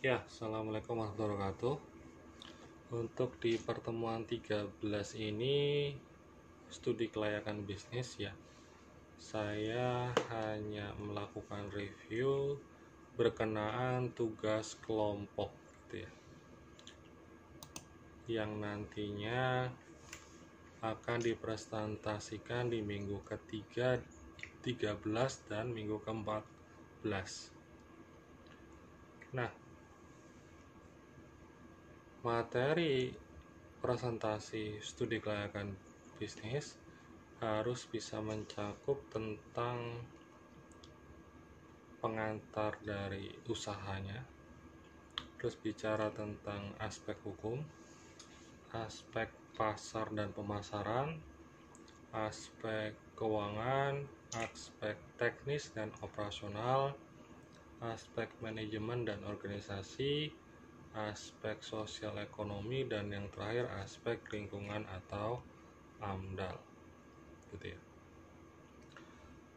Ya, Assalamualaikum warahmatullahi wabarakatuh. Untuk di pertemuan 13 ini, studi kelayakan bisnis ya, saya hanya melakukan review berkenaan tugas kelompok gitu ya, yang nantinya akan dipresentasikan di minggu ketiga 13 dan minggu ke-14. Nah, materi presentasi studi kelayakan bisnis harus bisa mencakup tentang pengantar dari usahanya, terus bicara tentang aspek hukum, aspek pasar dan pemasaran, aspek keuangan, aspek teknis dan operasional, aspek manajemen dan organisasi, aspek sosial ekonomi, dan yang terakhir aspek lingkungan atau AMDAL gitu ya.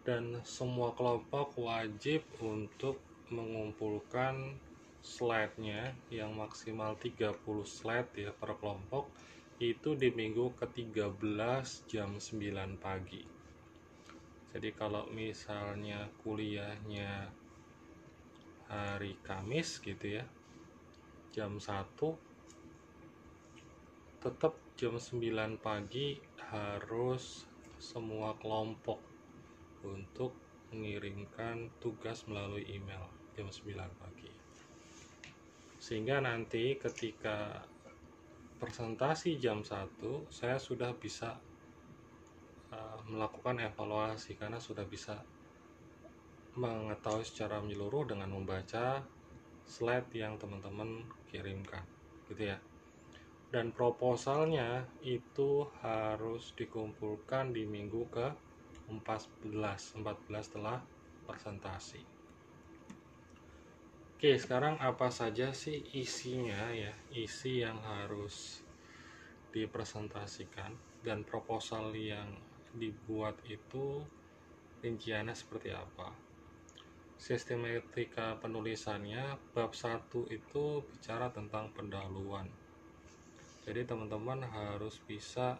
Dan semua kelompok wajib untuk mengumpulkan slide-nya yang maksimal 30 slide ya per kelompok itu di minggu ke-13 jam 9 pagi. Jadi kalau misalnya kuliahnya hari Kamis gitu ya, jam 1, tetap jam 9 pagi harus semua kelompok untuk mengirimkan tugas melalui email jam 9 pagi. Sehingga nanti ketika presentasi jam 1, saya sudah bisa melakukan evaluasi karena sudah bisa mengetahui secara menyeluruh dengan membaca slide yang teman-teman kirimkan gitu ya. Dan proposalnya itu harus dikumpulkan di minggu ke-14 setelah presentasi. Oke, sekarang apa saja sih isinya ya, isi yang harus dipresentasikan dan proposal yang dibuat itu rinciannya seperti apa. Sistematika penulisannya bab 1 itu bicara tentang pendahuluan. Jadi teman-teman harus bisa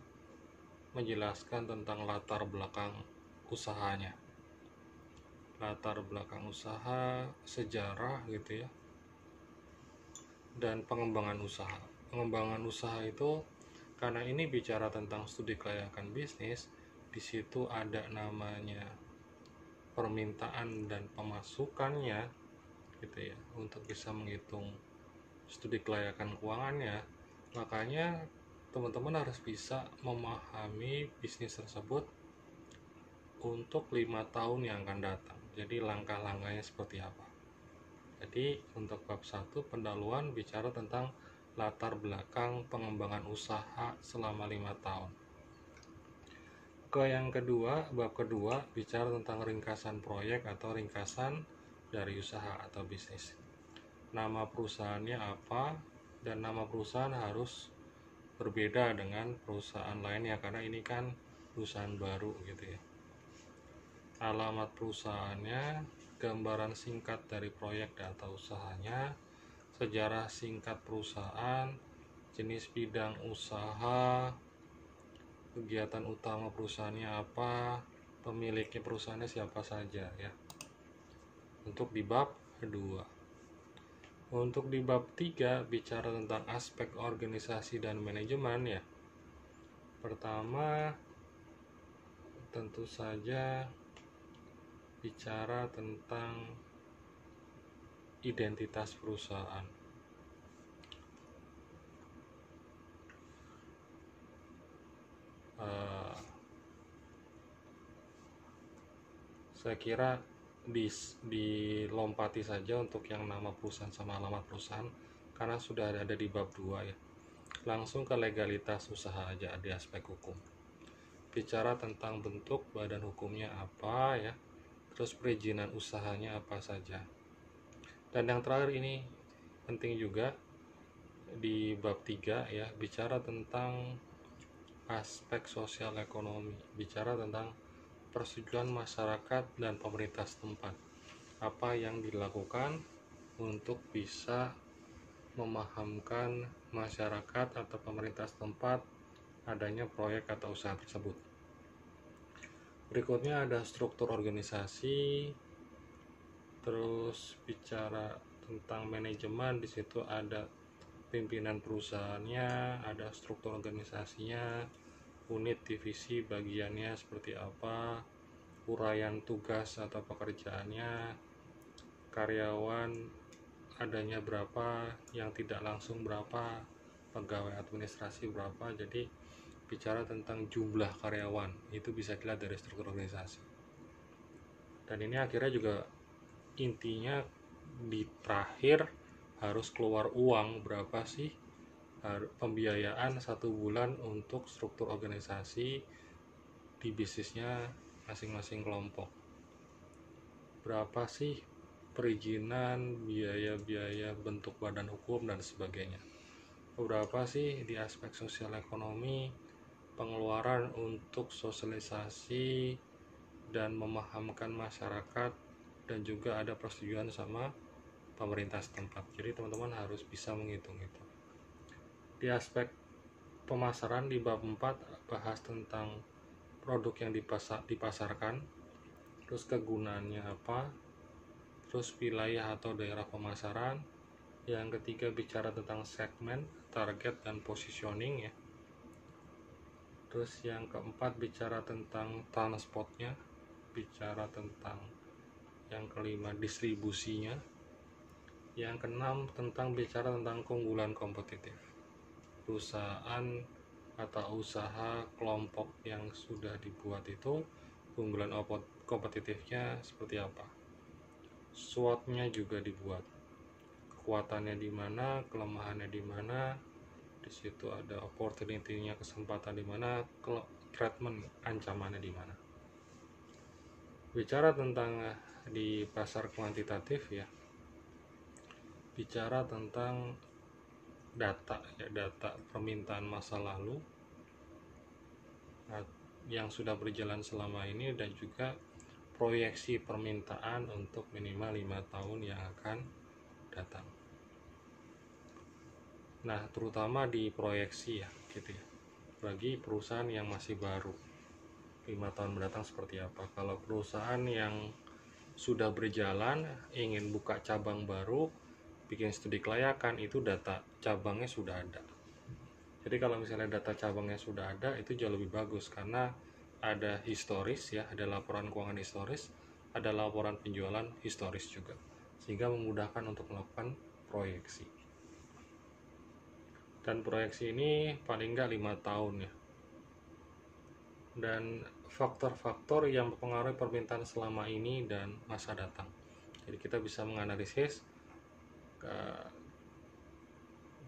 menjelaskan tentang latar belakang usahanya, latar belakang usaha, sejarah gitu ya, dan pengembangan usaha. Pengembangan usaha itu karena ini bicara tentang studi kelayakan bisnis, di situ ada namanya permintaan dan pemasukannya gitu ya, untuk bisa menghitung studi kelayakan keuangannya. Makanya teman-teman harus bisa memahami bisnis tersebut untuk 5 tahun yang akan datang. Jadi langkah-langkahnya seperti apa. Jadi untuk bab 1 pendahuluan bicara tentang latar belakang pengembangan usaha selama 5 tahun. Ke yang kedua, bab kedua bicara tentang ringkasan proyek atau ringkasan dari usaha atau bisnis. Nama perusahaannya apa, dan nama perusahaan harus berbeda dengan perusahaan lainnya karena ini kan perusahaan baru gitu ya. Alamat perusahaannya, gambaran singkat dari proyek atau usahanya, sejarah singkat perusahaan, jenis bidang usaha, kegiatan utama perusahaannya apa, pemiliknya perusahaannya siapa saja ya. Untuk di bab kedua. Untuk di bab 3 bicara tentang aspek organisasi dan manajemen ya. Pertama tentu saja bicara tentang identitas perusahaan. Saya kira dilompati saja untuk yang nama perusahaan sama alamat perusahaan karena sudah ada di bab 2 ya. Langsung ke legalitas usaha aja di aspek hukum. Bicara tentang bentuk badan hukumnya apa ya, terus perizinan usahanya apa saja. Dan yang terakhir ini penting juga di bab 3 ya, bicara tentang aspek sosial ekonomi, bicara tentang persetujuan masyarakat dan pemerintah setempat. Apa yang dilakukan untuk bisa memahamkan masyarakat atau pemerintah setempat adanya proyek atau usaha tersebut. Berikutnya ada struktur organisasi, terus bicara tentang manajemen, di situ ada pimpinan perusahaannya, ada struktur organisasinya, unit, divisi, bagiannya seperti apa, uraian tugas atau pekerjaannya, karyawan adanya berapa, yang tidak langsung berapa, pegawai administrasi berapa. Jadi bicara tentang jumlah karyawan itu bisa dilihat dari struktur organisasi. Dan ini akhirnya juga intinya di terakhir harus keluar uang berapa sih pembiayaan 1 bulan untuk struktur organisasi di bisnisnya masing-masing kelompok. Berapa sih perizinan, biaya-biaya bentuk badan hukum dan sebagainya. Berapa sih di aspek sosial ekonomi, pengeluaran untuk sosialisasi dan memahamkan masyarakat, dan juga ada persetujuan sama pemerintah setempat. Jadi teman-teman harus bisa menghitung itu. Di aspek pemasaran di bab 4 bahas tentang produk yang dipasarkan, terus kegunaannya apa, terus wilayah atau daerah pemasaran. Yang ketiga bicara tentang segmen, target, dan positioning ya. Terus yang keempat bicara tentang transportnya, bicara tentang yang kelima distribusinya. Yang keenam tentang bicara tentang keunggulan kompetitif. Perusahaan atau usaha kelompok yang sudah dibuat itu keunggulan kompetitifnya seperti apa. SWOT-nya juga dibuat. Kekuatannya di mana, kelemahannya di mana. Di situ ada opportunity-nya, kesempatan di mana, treatment ancamannya di mana. Bicara tentang di pasar kuantitatif ya. Bicara tentang data permintaan masa lalu yang sudah berjalan selama ini, dan juga proyeksi permintaan untuk minimal 5 tahun yang akan datang. Nah, terutama di proyeksi ya gitu ya, bagi perusahaan yang masih baru 5 tahun mendatang seperti apa. Kalau perusahaan yang sudah berjalan ingin buka cabang baru, bikin studi kelayakan, itu data cabangnya sudah ada. Jadi kalau misalnya data cabangnya sudah ada, itu jauh lebih bagus karena ada historis ya, ada laporan keuangan historis, ada laporan penjualan historis juga, sehingga memudahkan untuk melakukan proyeksi. Dan proyeksi ini paling nggak 5 tahun ya. Dan faktor-faktor yang mempengaruhi permintaan selama ini dan masa datang. Jadi kita bisa menganalisis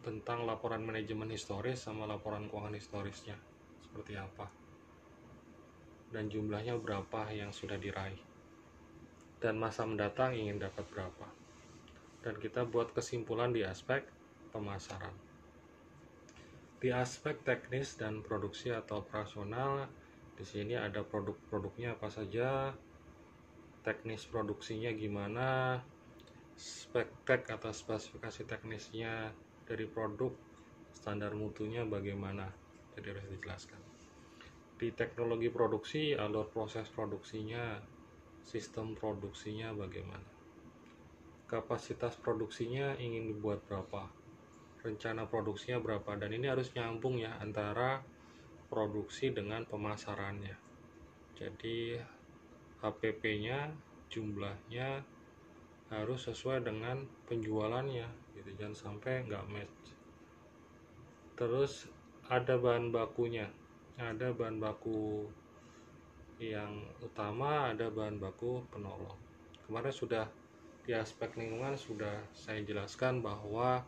tentang laporan manajemen historis sama laporan keuangan historisnya seperti apa, dan jumlahnya berapa yang sudah diraih, dan masa mendatang ingin dapat berapa. Dan kita buat kesimpulan di aspek pemasaran. Di aspek teknis dan produksi atau operasional, di sini ada produk-produknya apa saja, teknis produksinya gimana, spek atau spesifikasi teknisnya dari produk, standar mutunya bagaimana, jadi harus dijelaskan. Di teknologi produksi, alur proses produksinya, sistem produksinya bagaimana, kapasitas produksinya ingin dibuat berapa, rencana produksinya berapa, dan ini harus nyambung ya antara produksi dengan pemasarannya. Jadi HPP-nya, jumlahnya harus sesuai dengan penjualannya gitu, jangan sampai nggak match. Terus ada bahan bakunya, ada bahan baku yang utama, ada bahan baku penolong. Kemarin sudah di aspek lingkungan sudah saya jelaskan bahwa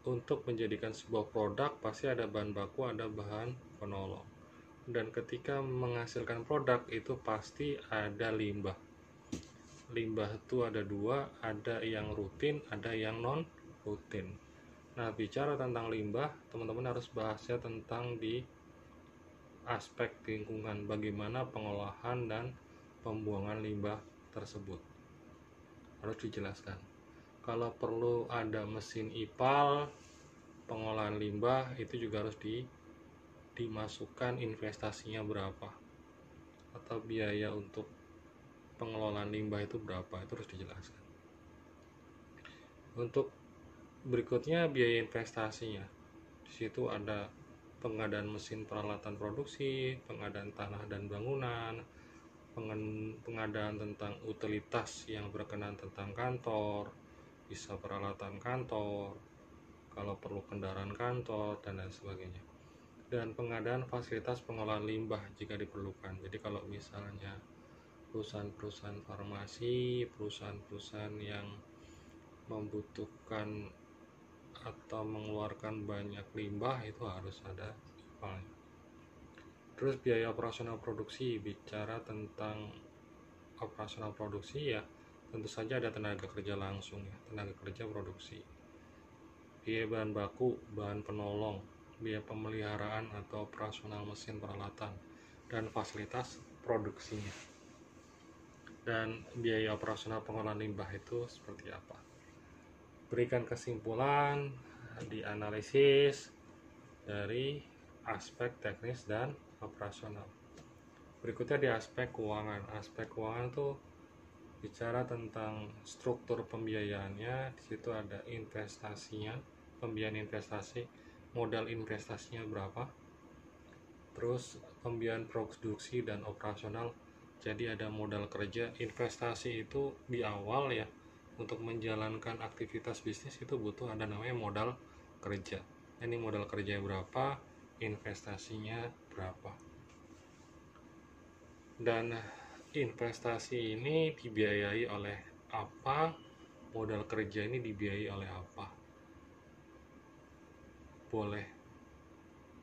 untuk menjadikan sebuah produk pasti ada bahan baku, ada bahan penolong, dan ketika menghasilkan produk itu pasti ada limbah. Limbah itu ada dua, ada yang rutin, ada yang non rutin. Nah, bicara tentang limbah, teman-teman harus bahasnya tentang di aspek lingkungan, bagaimana pengolahan dan pembuangan limbah tersebut harus dijelaskan. Kalau perlu ada mesin IPAL, pengolahan limbah, itu juga harus dimasukkan investasinya berapa, atau biaya untuk pengelolaan limbah itu berapa, itu harus dijelaskan. Untuk berikutnya biaya investasinya, di situ ada pengadaan mesin peralatan produksi, pengadaan tanah dan bangunan, pengadaan tentang utilitas yang berkenaan tentang kantor, bisa peralatan kantor, kalau perlu kendaraan kantor, dan lain sebagainya. Dan pengadaan fasilitas pengolahan limbah jika diperlukan. Jadi kalau misalnya perusahaan-perusahaan farmasi, perusahaan-perusahaan yang membutuhkan atau mengeluarkan banyak limbah, itu harus ada IPAL-nya. Terus biaya operasional produksi, bicara tentang operasional produksi ya tentu saja ada tenaga kerja langsung ya, tenaga kerja produksi, biaya bahan baku, bahan penolong, biaya pemeliharaan atau operasional mesin peralatan dan fasilitas produksinya. Dan biaya operasional pengolahan limbah itu seperti apa? Berikan kesimpulan, dianalisis dari aspek teknis dan operasional. Berikutnya di aspek keuangan. Aspek keuangan itu bicara tentang struktur pembiayaannya. Di situ ada investasinya, pembiayaan investasi, modal investasinya berapa, terus pembiayaan produksi dan operasional. Jadi ada modal kerja. Investasi itu di awal ya, untuk menjalankan aktivitas bisnis itu butuh ada namanya modal kerja. Ini modal kerja berapa, investasinya berapa. Dan investasi ini dibiayai oleh apa, modal kerja ini dibiayai oleh apa. Boleh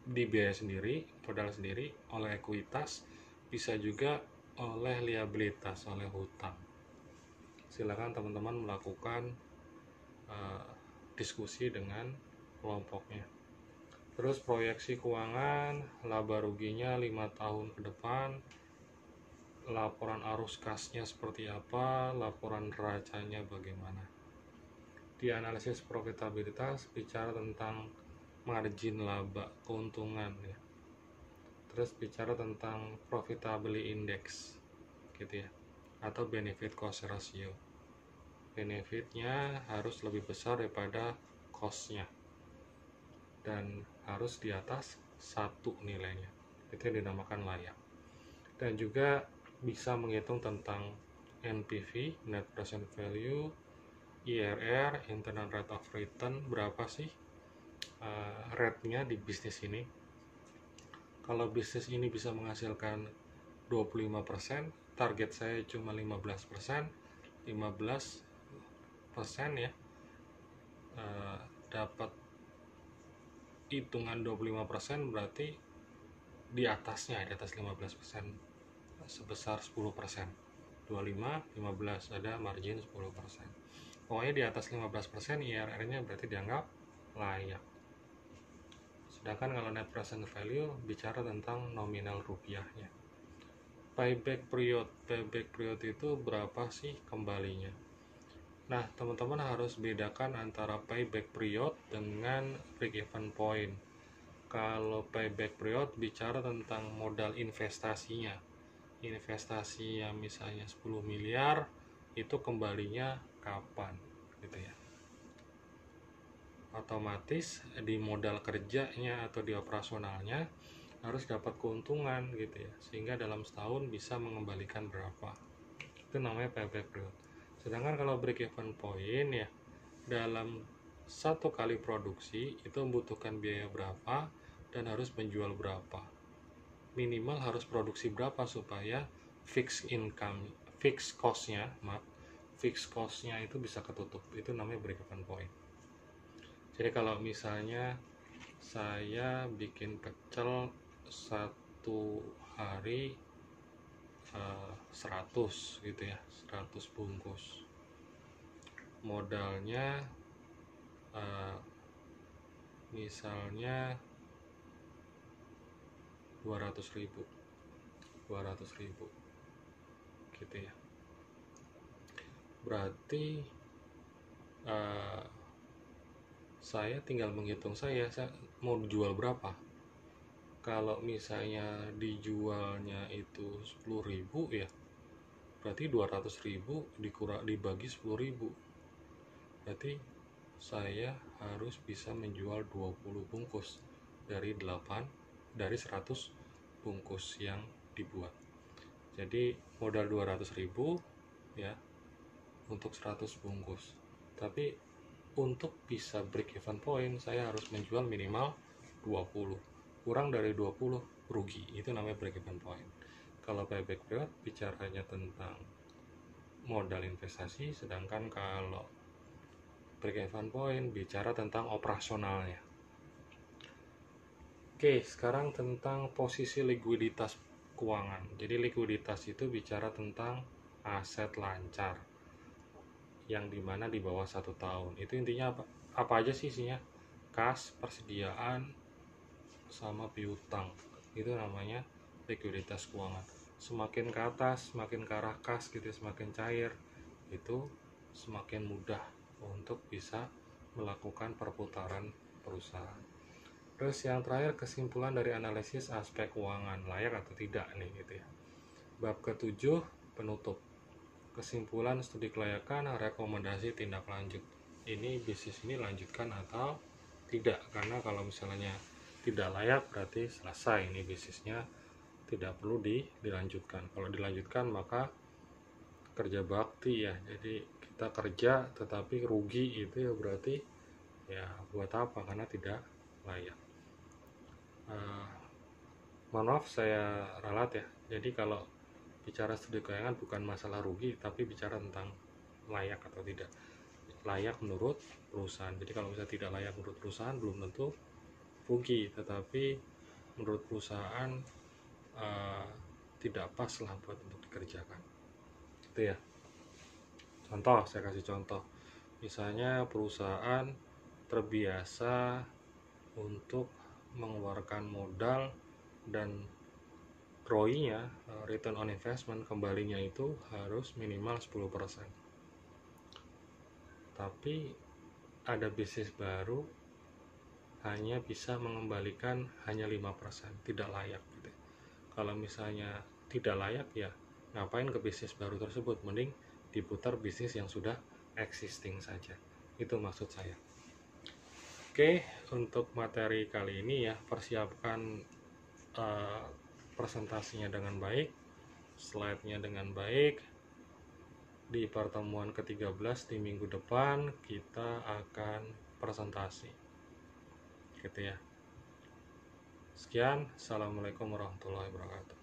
dibiayai sendiri, modal sendiri, oleh ekuitas, bisa juga oleh liabilitas, oleh hutang. Silakan teman-teman melakukan diskusi dengan kelompoknya. Terus proyeksi keuangan, laba ruginya 5 tahun ke depan, laporan arus kasnya seperti apa, laporan neracanya bagaimana. Di analisis profitabilitas bicara tentang margin laba, keuntungan ya. Terus bicara tentang profitability index gitu ya, atau benefit cost ratio. Benefitnya harus lebih besar daripada cost-nya dan harus di atas 1 nilainya, itu yang dinamakan layak. Dan juga bisa menghitung tentang NPV, net present value, IRR, internal rate of return, berapa sih rate-nya di bisnis ini. Kalau bisnis ini bisa menghasilkan 25%, target saya cuma 15%, 15% ya, dapat hitungan 25%, berarti di atasnya, di atas 15%, sebesar 10%. 25, 15, ada margin 10%. Pokoknya di atas 15% IRR-nya berarti dianggap layak. Sedangkan kalau net present value bicara tentang nominal rupiahnya. Payback period itu berapa sih kembalinya. Nah, teman-teman harus bedakan antara payback period dengan break even point. Kalau payback period bicara tentang modal investasinya. Investasi yang misalnya 10 miliar, itu kembalinya kapan gitu ya. Otomatis di modal kerjanya atau di operasionalnya harus dapat keuntungan gitu ya, sehingga dalam setahun bisa mengembalikan berapa. Itu namanya payback period. Sedangkan kalau break even point ya, dalam 1 kali produksi itu membutuhkan biaya berapa dan harus menjual berapa. Minimal harus produksi berapa supaya fixed cost-nya itu bisa ketutup. Itu namanya break even point. Jadi kalau misalnya saya bikin pecel 1 hari 100 gitu ya, 100 bungkus, modalnya misalnya 200.000 gitu ya. Berarti saya tinggal menghitung saya mau jual berapa. Kalau misalnya dijualnya itu 10.000 ya, berarti 200.000 dibagi 10.000, berarti saya harus bisa menjual 20 bungkus dari 100 bungkus yang dibuat. Jadi modal 200.000 ya untuk 100 bungkus. Tapi untuk bisa break even point saya harus menjual minimal 20. Kurang dari 20 rugi. Itu namanya break even point. Kalau payback period bicaranya tentang modal investasi, sedangkan kalau break even point bicara tentang operasionalnya. Oke, sekarang tentang posisi likuiditas keuangan. Jadi likuiditas itu bicara tentang aset lancar yang dimana di bawah 1 tahun. Itu intinya apa aja sih isinya? Kas, persediaan, sama piutang. Itu namanya likuiditas keuangan. Semakin ke atas, semakin ke arah kas gitu, semakin cair, itu semakin mudah untuk bisa melakukan perputaran perusahaan. Terus yang terakhir, kesimpulan dari analisis aspek keuangan, layak atau tidak nih gitu ya. Bab ke-7, penutup. Kesimpulan studi kelayakan, rekomendasi tindak lanjut. Ini bisnis ini lanjutkan atau tidak, karena kalau misalnya tidak layak berarti selesai, ini bisnisnya tidak perlu dilanjutkan. Kalau dilanjutkan maka kerja bakti ya, jadi kita kerja tetapi rugi, itu ya berarti ya buat apa, karena tidak layak. Mohon maaf saya ralat ya, jadi kalau bicara studi keuangan bukan masalah rugi, tapi bicara tentang layak atau tidak. Layak menurut perusahaan. Jadi kalau misalnya tidak layak menurut perusahaan belum tentu rugi, tetapi menurut perusahaan tidak pas lah buat untuk dikerjakan. Itu ya. Contoh, saya kasih contoh. Misalnya perusahaan terbiasa untuk mengeluarkan modal dan ROI-nya, return on investment, kembalinya itu harus minimal 10%. Tapi ada bisnis baru hanya bisa mengembalikan hanya 5%, tidak layak gitu. Kalau misalnya tidak layak ya ngapain ke bisnis baru tersebut, mending diputar bisnis yang sudah existing saja. Itu maksud saya. Oke, untuk materi kali ini ya, persiapkan presentasinya dengan baik, slide-nya dengan baik. Di pertemuan ke-13 di minggu depan kita akan presentasi gitu ya. Sekian, assalamualaikum warahmatullahi wabarakatuh.